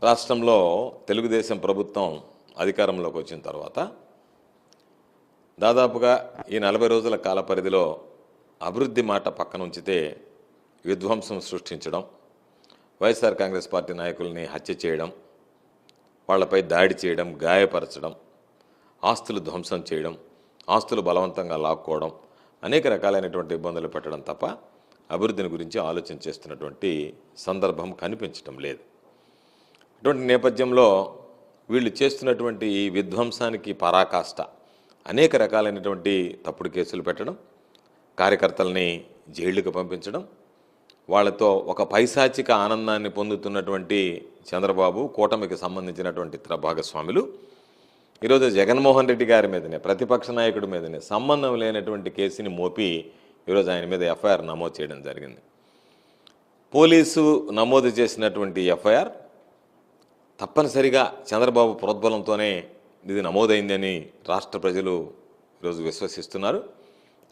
రాష్ట్రంలో తెలుగుదేశం ప్రభుత్వం అధికారంలోకి వచ్చిన తర్వాత దాదాపుగా ఈ 40 రోజుల కాల పరిధిలో అభివృద్ధి మాట పక్కన ఉంచితే విధ్వంసం సృష్టించడం, వైఎస్ఆర్ కాంగ్రెస్ పార్టీ నాయకుల్ని హత్య చేయడం, వాళ్లపై దాడి చేయడం, గాయపరచడం, ఆస్తులు ధ్వంసం చేయడం, ఆస్తులు బలవంతంగా లాక్కోవడం, అనేక రకాలైనటువంటి ఇబ్బందులు పెట్టడం తప్ప అభివృద్ధిని గురించి ఆలోచన చేస్తున్నటువంటి సందర్భం కనిపించడం లేదు. అటువంటి నేపథ్యంలో వీళ్ళు చేస్తున్నటువంటి ఈ విధ్వంసానికి పరాకాష్ట అనేక రకాలైనటువంటి తప్పుడు కేసులు పెట్టడం, కార్యకర్తల్ని జైళ్లకు పంపించడం, వాళ్ళతో ఒక పైశాచిక ఆనందాన్ని పొందుతున్నటువంటి చంద్రబాబు, కూటమికి సంబంధించినటువంటి ఇతర భాగస్వాములు ఈరోజు జగన్మోహన్ రెడ్డి గారి మీదనే, ప్రతిపక్ష నాయకుడి మీదనే సంబంధం లేనటువంటి కేసుని మోపి ఈరోజు ఆయన మీద ఎఫ్ఐఆర్ నమోదు చేయడం జరిగింది. పోలీసు నమోదు చేసినటువంటి ఎఫ్ఐఆర్ తప్పనిసరిగా చంద్రబాబు ప్రోద్బలంతోనే ఇది నమోదైందని రాష్ట్ర ప్రజలు ఈరోజు విశ్వసిస్తున్నారు.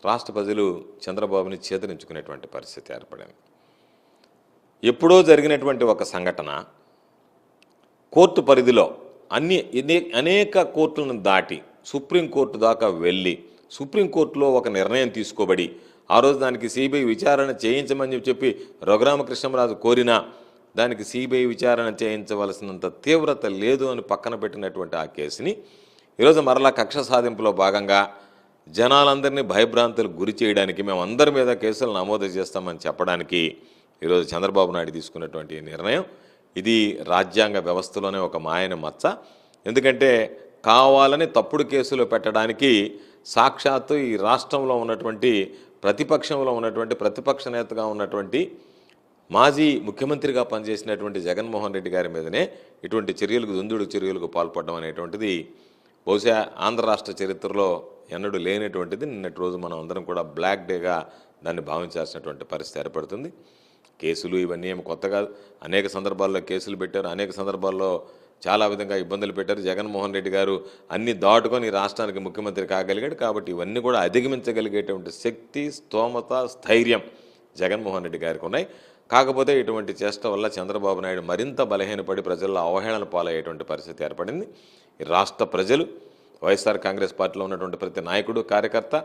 రాష్ట్ర ప్రజలు చంద్రబాబుని చేతరించుకునేటువంటి పరిస్థితి ఏర్పడింది. ఎప్పుడో జరిగినటువంటి ఒక సంఘటన కోర్టు పరిధిలో అనేక కోర్టులను దాటి సుప్రీంకోర్టు దాకా వెళ్ళి సుప్రీంకోర్టులో ఒక నిర్ణయం తీసుకోబడి ఆ రోజు దానికి సిబిఐ విచారణ చేయించమని చెప్పి రఘురామకృష్ణరాజు కోరినా దానికి సిబిఐ విచారణ చేయించవలసినంత తీవ్రత లేదు అని పక్కన పెట్టినటువంటి ఆ కేసుని ఈరోజు మరలా కక్ష సాధింపులో భాగంగా జనాలందరినీ భయభ్రాంతులకు గురి చేయడానికి మేము అందరి మీద కేసులు నమోదు చేస్తామని చెప్పడానికి ఈరోజు చంద్రబాబు నాయుడు తీసుకున్నటువంటి నిర్ణయం ఇది రాజ్యాంగ వ్యవస్థలోనే ఒక మాయన మచ్చ. ఎందుకంటే కావాలని తప్పుడు కేసులు పెట్టడానికి సాక్షాత్తు ఈ రాష్ట్రంలో ఉన్నటువంటి ప్రతిపక్షంలో ఉన్నటువంటి ప్రతిపక్ష నేతగా ఉన్నటువంటి మాజీ ముఖ్యమంత్రిగా పనిచేసినటువంటి జగన్మోహన్ రెడ్డి గారి మీదనే ఇటువంటి చర్యలకు దుందుడు చర్యలకు పాల్పడడం అనేటువంటిది బహుశా ఆంధ్ర రాష్ట్ర చరిత్రలో ఎన్నడూ లేనటువంటిది. నిన్నటి రోజు మనం అందరం కూడా బ్లాక్ డేగా దాన్ని భావించాల్సినటువంటి పరిస్థితి ఏర్పడుతుంది. కేసులు ఇవన్నీ ఏమి కొత్త కాదు. అనేక సందర్భాల్లో కేసులు పెట్టారు, అనేక సందర్భాల్లో చాలా విధంగా ఇబ్బందులు పెట్టారు. జగన్మోహన్ రెడ్డి గారు అన్ని దాటుకొని రాష్ట్రానికి ముఖ్యమంత్రి కాగలిగాడు. కాబట్టి ఇవన్నీ కూడా అధిగమించగలిగేటువంటి శక్తి, స్తోమత, స్థైర్యం జగన్మోహన్ రెడ్డి గారికి ఉన్నాయి. కాకపోతే ఇటువంటి చేష్ట వల్ల చంద్రబాబు నాయుడు మరింత బలహీనపడి ప్రజల్లో అవహేళన పాలయ్యేటువంటి పరిస్థితి ఏర్పడింది. ఈ రాష్ట్ర ప్రజలు, వైఎస్ఆర్ కాంగ్రెస్ పార్టీలో ఉన్నటువంటి ప్రతి నాయకుడు, కార్యకర్త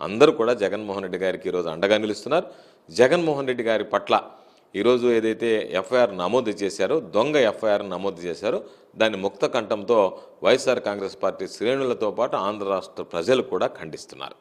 అందరూ కూడా జగన్మోహన్ రెడ్డి గారికి ఈరోజు అండగా నిలుస్తున్నారు. జగన్మోహన్ రెడ్డి గారి పట్ల ఈరోజు ఏదైతే ఎఫ్ఐఆర్ నమోదు చేశారో, దొంగ ఎఫ్ఐఆర్ నమోదు చేశారో దాన్ని ముక్త కంఠంతో వైఎస్ఆర్ కాంగ్రెస్ పార్టీ శ్రేణులతో పాటు ఆంధ్ర రాష్ట్ర ప్రజలు కూడా ఖండిస్తున్నారు.